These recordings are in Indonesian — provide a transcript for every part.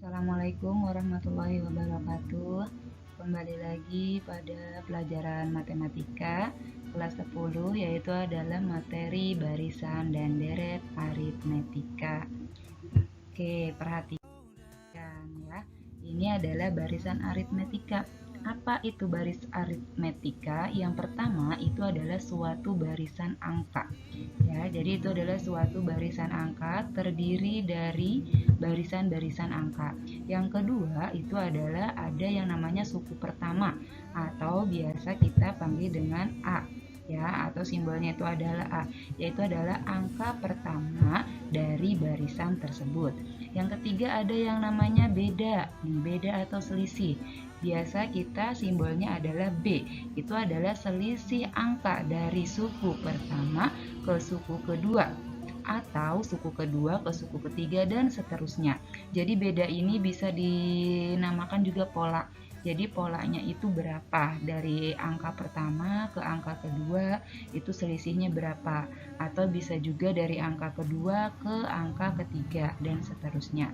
Assalamualaikum warahmatullahi wabarakatuh. Kembali lagi pada pelajaran matematika kelas 10, yaitu adalah materi barisan dan deret aritmetika. Oke, perhatikan ya. Ini adalah barisan aritmetika. Apa itu baris aritmetika? Yang pertama itu adalah suatu barisan angka. Ya, jadi itu adalah suatu barisan angka terdiri dari barisan-barisan angka. Yang kedua itu adalah ada yang namanya suku pertama atau biasa kita panggil dengan A, ya, atau simbolnya itu adalah A, yaitu adalah angka pertama dari barisan tersebut. Yang ketiga ada yang namanya beda, beda atau selisih. Biasa kita simbolnya adalah B, itu adalah selisih angka dari suku pertama ke suku kedua atau suku kedua ke suku ketiga dan seterusnya. Jadi beda ini bisa dinamakan juga pola. Jadi polanya itu berapa dari angka pertama ke angka kedua, itu selisihnya berapa, atau bisa juga dari angka kedua ke angka ketiga dan seterusnya.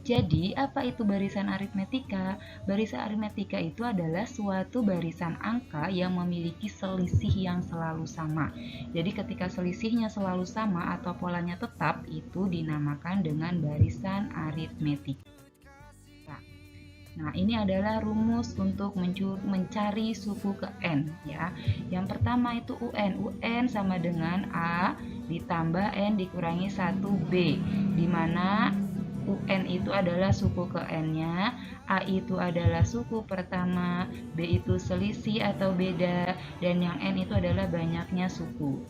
Jadi, apa itu barisan aritmetika? Barisan aritmetika itu adalah suatu barisan angka yang memiliki selisih yang selalu sama. Jadi, ketika selisihnya selalu sama atau polanya tetap, itu dinamakan dengan barisan aritmetika. Nah, ini adalah rumus untuk mencari suku ke N, ya. Yang pertama itu UN. UN sama dengan A ditambah N dikurangi 1B, di mana UN itu adalah suku ke N-nya, A itu adalah suku pertama, B itu selisih atau beda, dan yang N itu adalah banyaknya suku.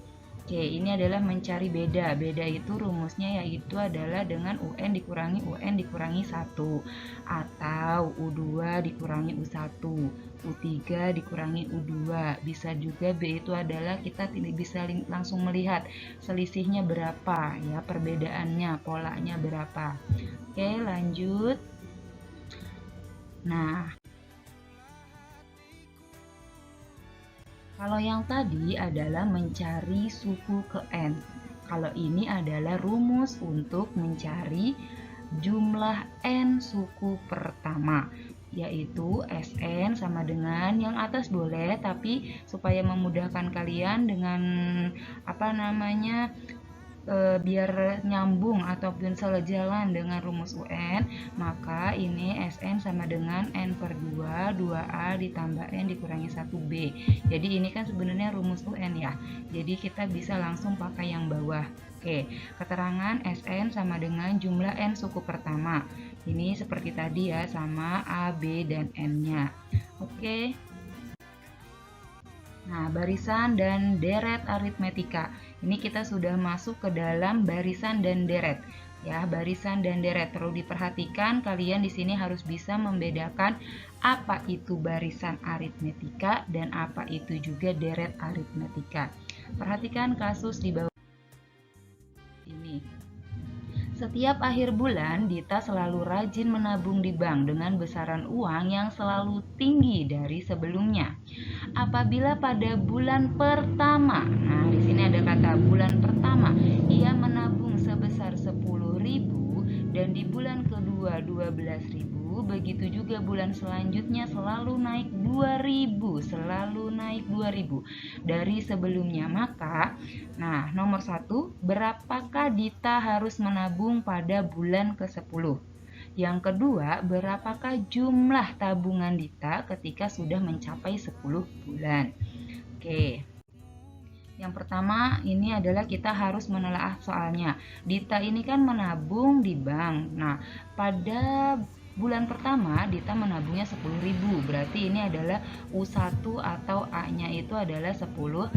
Oke, ini adalah mencari beda. Beda itu rumusnya yaitu adalah dengan UN dikurangi UN dikurangi 1, atau U2 dikurangi U1, U3 dikurangi U2. Bisa juga B itu adalah kita tidak bisa langsung melihat selisihnya berapa, ya, perbedaannya, polanya berapa. Oke, lanjut. Nah, kalau yang tadi adalah mencari suku ke N. Kalau ini adalah rumus untuk mencari jumlah N suku pertama, yaitu Sn sama dengan yang atas boleh, tapi supaya memudahkan kalian dengan biar nyambung ataupun sejalan dengan rumus UN, maka ini Sn sama dengan N per 2, 2A ditambah N dikurangi 1B. Jadi ini kan sebenarnya rumus UN ya, jadi kita bisa langsung pakai yang bawah. Oke, keterangan Sn sama dengan jumlah N suku pertama. Ini seperti tadi ya, sama A, B, dan N-nya. Oke. Nah, barisan dan deret aritmetika. Ini kita sudah masuk ke dalam barisan dan deret. Ya, barisan dan deret perlu diperhatikan, kalian di sini harus bisa membedakan apa itu barisan aritmetika dan apa itu juga deret aritmetika. Perhatikan kasus di bawah ini. Setiap akhir bulan, Dita selalu rajin menabung di bank dengan besaran uang yang selalu tinggi dari sebelumnya. Apabila pada bulan pertama, nah di sini ada kata bulan pertama, ia menabung sebesar 10.000 dan di bulan kedua 12.000, begitu juga bulan selanjutnya selalu naik 2.000 dari sebelumnya. Maka, nah nomor 1, berapakah Dita harus menabung pada bulan ke-10? Yang kedua, berapakah jumlah tabungan Dita ketika sudah mencapai 10 bulan? Oke. Yang pertama ini adalah kita harus menelaah soalnya. Dita ini kan menabung di bank. Nah, pada bulan pertama Dita menabungnya 10.000, berarti ini adalah U1 atau A-nya itu adalah 10.000,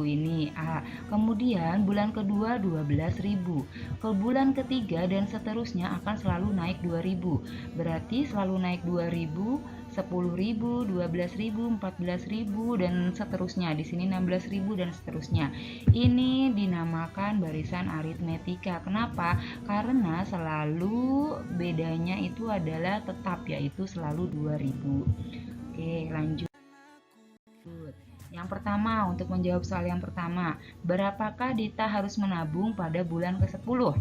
ini A. Kemudian bulan kedua 12.000, ke bulan ketiga dan seterusnya akan selalu naik 2.000, berarti selalu naik 2.000, 10.000, 12.000, 14.000 dan seterusnya. Di sini 16.000 dan seterusnya. Ini dinamakan barisan aritmetika. Kenapa? Karena selalu bedanya itu adalah tetap, yaitu selalu 2.000. Oke, lanjut. Yang pertama, untuk menjawab soal yang pertama, berapakah Dita harus menabung pada bulan ke-10?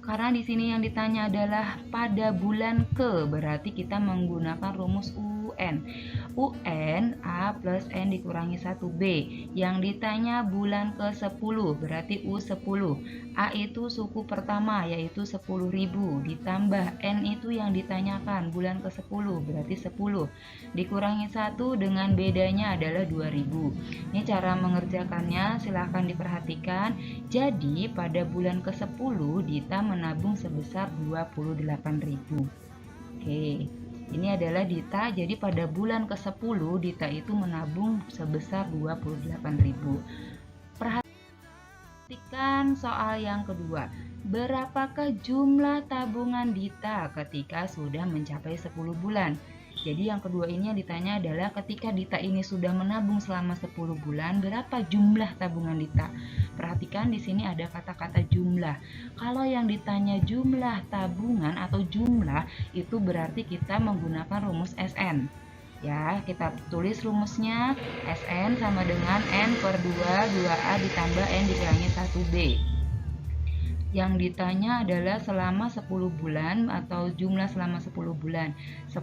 Karena di sini yang ditanya adalah pada bulan ke, berarti kita menggunakan rumus UN. UN A plus N dikurangi 1B. Yang ditanya bulan ke-10, berarti U10. A itu suku pertama, yaitu 10.000. Ditambah N itu yang ditanyakan, bulan ke-10, berarti 10. Dikurangi 1 dengan bedanya adalah 2.000. Ini cara mengerjakannya, silahkan diperhatikan. Jadi pada bulan ke-10 Dita menabung sebesar 28.000. Oke, ini adalah Dita. Jadi pada bulan ke-10 Dita itu menabung sebesar 28.000. Perhatikan soal yang kedua. Berapakah jumlah tabungan Dita ketika sudah mencapai 10 bulan? Jadi yang kedua ini yang ditanya adalah ketika Dita ini sudah menabung selama 10 bulan, berapa jumlah tabungan Dita? Perhatikan di sini ada kata-kata jumlah. Kalau yang ditanya jumlah tabungan atau jumlah, itu berarti kita menggunakan rumus SN. Ya, kita tulis rumusnya SN sama dengan N per 2, 2A ditambah N dikurangi 1B. Yang ditanya adalah selama 10 bulan atau jumlah selama 10 bulan. 10.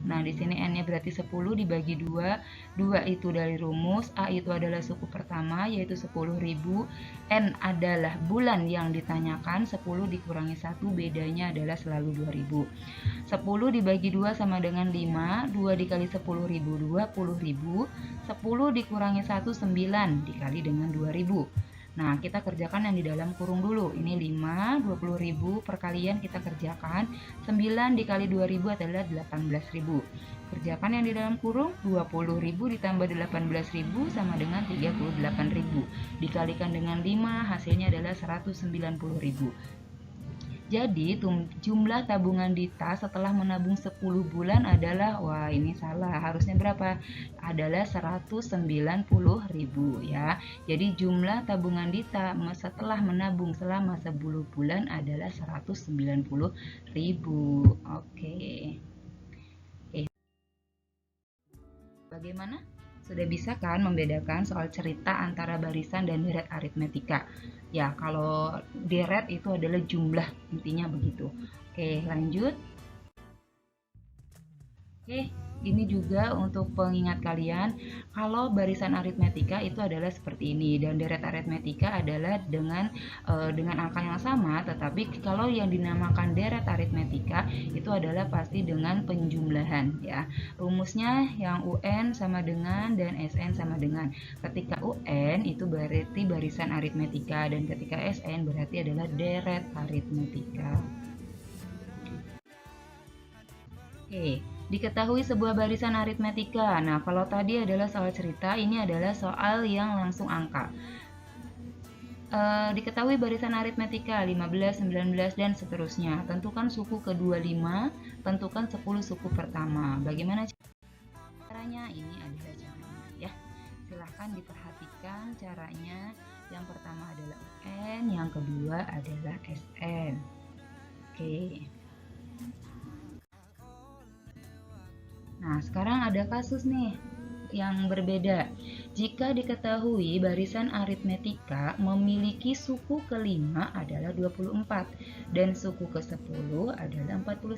Nah, di sini N-nya berarti 10 dibagi 2. 2 itu dari rumus, A itu adalah suku pertama yaitu 10.000. N adalah bulan yang ditanyakan, 10 dikurangi 1 bedanya adalah selalu 2.000. 10 dibagi 2 sama dengan 5. 2 dikali 10.000 20.000. 10 dikurangi 1 9 dikali dengan 2.000. Nah, kita kerjakan yang di dalam kurung dulu. Ini 5, 20.000 perkalian kita kerjakan. 9 dikali 2.000 adalah 18.000. Kerjakan yang di dalam kurung, 20.000 ditambah 18.000 sama dengan 38.000. Dikalikan dengan 5, hasilnya adalah 190.000. Jadi jumlah tabungan Dita setelah menabung 10 bulan adalah, wah ini salah, harusnya berapa? Adalah 190.000 ya. Jadi jumlah tabungan Dita setelah menabung selama 10 bulan adalah 190.000. Oke. Bagaimana? Sudah bisa kan membedakan soal cerita antara barisan dan deret aritmetika? Ya, kalau deret itu adalah jumlah, intinya begitu. Oke, lanjut. Oke, ini juga untuk pengingat kalian, kalau barisan aritmetika itu adalah seperti ini dan deret aritmetika adalah dengan angka yang sama, tetapi kalau yang dinamakan deret aritmetika itu adalah pasti dengan penjumlahan ya. Rumusnya yang UN sama dengan dan SN sama dengan. Ketika UN itu berarti barisan aritmetika dan ketika SN berarti adalah deret aritmetika. Oke, diketahui sebuah barisan aritmetika. Nah, kalau tadi adalah soal cerita, ini adalah soal yang langsung angka. Diketahui barisan aritmetika 15, 19, dan seterusnya. Tentukan suku ke-25, tentukan 10 suku pertama. Bagaimana caranya? Ini adalah caranya ya. Silahkan diperhatikan caranya. Yang pertama adalah UN, yang kedua adalah SN. Oke. Nah, sekarang ada kasus nih yang berbeda. Jika diketahui barisan aritmetika memiliki suku ke-5 adalah 24 dan suku ke-10 adalah 49,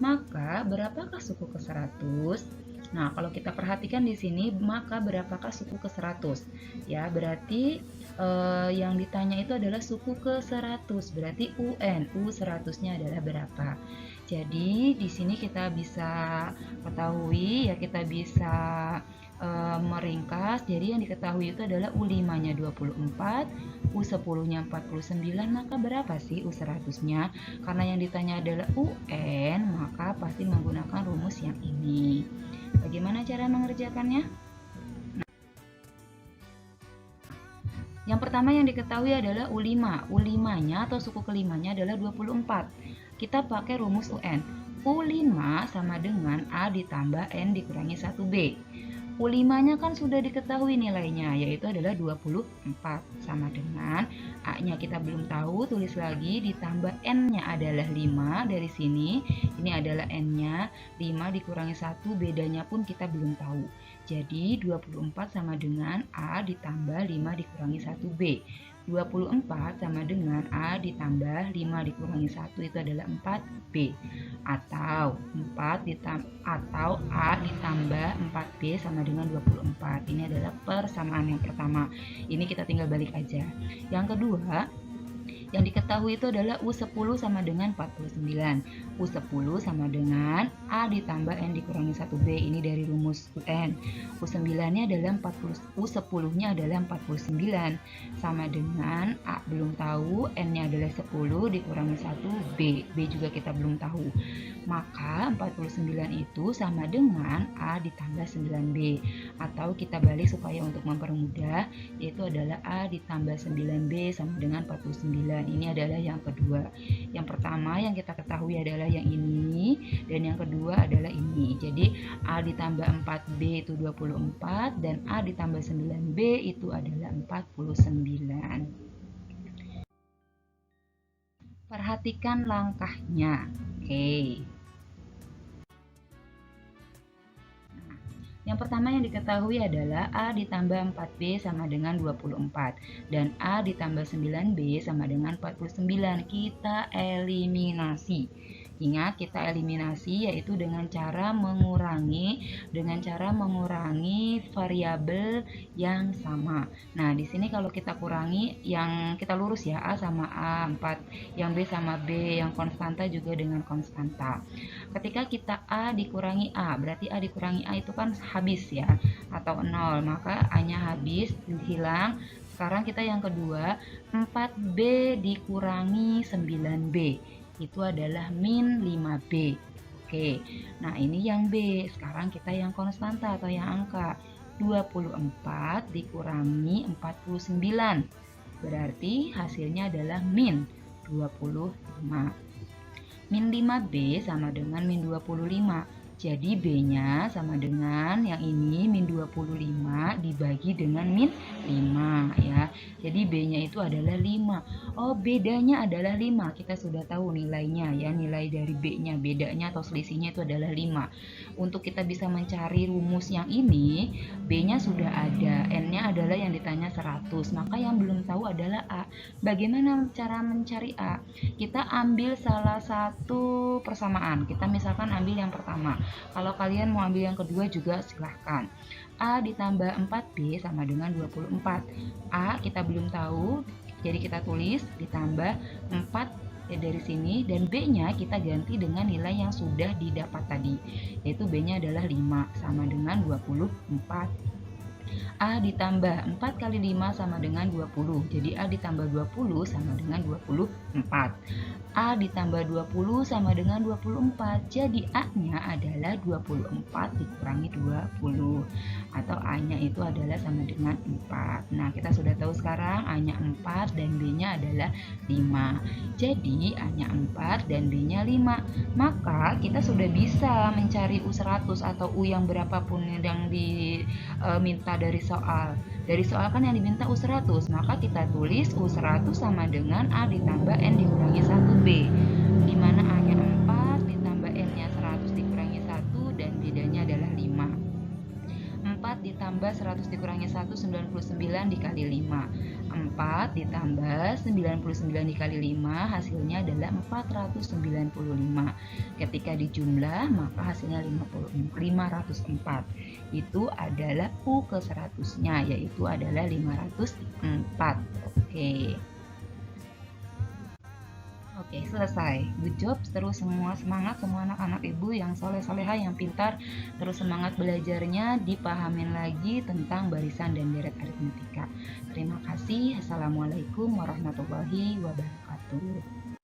maka berapakah suku ke-100? Nah, kalau kita perhatikan di sini, maka berapakah suku ke-100? Ya, berarti yang ditanya itu adalah suku ke-100, berarti UN, U100-nya adalah berapa? Jadi di sini kita bisa ketahui ya, kita bisa meringkas. Jadi yang diketahui itu adalah U5-nya 24, U10-nya 49, maka berapa sih U100-nya? Karena yang ditanya adalah UN, maka pasti menggunakan rumus yang ini. Bagaimana cara mengerjakannya? Yang pertama yang diketahui adalah U5. U5-nya atau suku ke-5-nya adalah 24. Kita pakai rumus UN. U5 sama dengan A ditambah N dikurangi 1B. U5-nya kan sudah diketahui nilainya, yaitu adalah 24. Sama dengan A-nya kita belum tahu, tulis lagi, ditambah N-nya adalah 5 dari sini. Ini adalah N-nya, 5 dikurangi 1, bedanya pun kita belum tahu. Jadi 24 sama dengan A ditambah 5 dikurangi 1B. 24 sama dengan A ditambah 5 dikurangi 1 itu adalah 4B. Atau A ditambah 4B sama dengan 24. Ini adalah persamaan yang pertama. Ini kita tinggal balik aja. Yang kedua, yang diketahui itu adalah U10 sama dengan 49. U10 sama dengan A ditambah N dikurangi 1B. Ini dari rumus UN. U9-nya adalah 40, U10-nya adalah 49. Sama dengan A belum tahu, N-nya adalah 10 dikurangi 1B. B juga kita belum tahu. Maka 49 itu sama dengan A ditambah 9B. Atau kita balik supaya untuk mempermudah, yaitu adalah A ditambah 9B sama dengan 49. Ini adalah yang kedua. Yang pertama yang kita ketahui adalah yang ini, dan yang kedua adalah ini. Jadi A ditambah 4B itu 24 dan A ditambah 9B itu adalah 49. Perhatikan langkahnya. Oke. Yang pertama yang diketahui adalah A ditambah 4B sama dengan 24 dan A ditambah 9B sama dengan 49. Kita eliminasi. Ingat, kita eliminasi yaitu dengan cara mengurangi variabel yang sama. Nah, di sini kalau kita kurangi, yang kita lurus ya, A sama A, 4, yang B sama B, yang konstanta juga dengan konstanta. Ketika kita A dikurangi A, berarti A dikurangi A itu kan habis ya, atau 0, maka A-nya habis, hilang. Sekarang kita yang kedua, 4B dikurangi 9B. Itu adalah min 5B. Oke, nah ini yang B. Sekarang kita yang konstanta atau yang angka. 24 dikurangi 49. Berarti hasilnya adalah min 25. Min 5B sama dengan min 25. Jadi B-nya sama dengan yang ini min 25 dibagi dengan min 5 ya. Jadi B-nya itu adalah 5. Oh, bedanya adalah 5. Kita sudah tahu nilainya ya, nilai dari B-nya, bedanya atau selisihnya itu adalah 5. Untuk kita bisa mencari rumus yang ini, B-nya sudah ada, N-nya adalah yang ditanya 100. Maka yang belum tahu adalah A. Bagaimana cara mencari A? Kita ambil salah satu persamaan. Kita misalkan ambil yang pertama. Kalau kalian mau ambil yang kedua juga silahkan. A ditambah 4B sama dengan 24. A kita belum tahu, jadi kita tulis ditambah 4 dari sini, dan B-nya kita ganti dengan nilai yang sudah didapat tadi, yaitu B-nya adalah 5 sama dengan 24. A ditambah 4 kali 5 sama dengan 20. Jadi A ditambah 20 sama dengan 24. A ditambah 20 sama dengan 24. Jadi A-nya adalah 24 dikurangi 20. Atau A-nya itu adalah sama dengan 4. Nah, kita sudah tahu sekarang A-nya 4 dan B-nya adalah 5. Jadi A-nya 4 dan B-nya 5. Maka kita sudah bisa mencari U100 atau U yang berapapun yang diminta dari soal. Dari soal kan yang diminta U100, maka kita tulis U100 sama dengan A ditambah N dikurangi 1B, di mana A-nya 4 ditambah N-nya 100 dikurangi 1 dan bedanya adalah 5. 4 ditambah 100 dikurangi 1, 99 dikali 5. 4 ditambah 99 dikali 5 hasilnya adalah 495. Ketika dijumlah maka hasilnya 504. Itu adalah U ke 100-nya, yaitu adalah 504. Oke, selesai. Good job. Terus semua semangat, semua anak-anak ibu yang soleh-soleha, yang pintar, terus semangat belajarnya, dipahamin lagi tentang barisan dan deret aritmetika. Terima kasih. Assalamualaikum warahmatullahi wabarakatuh.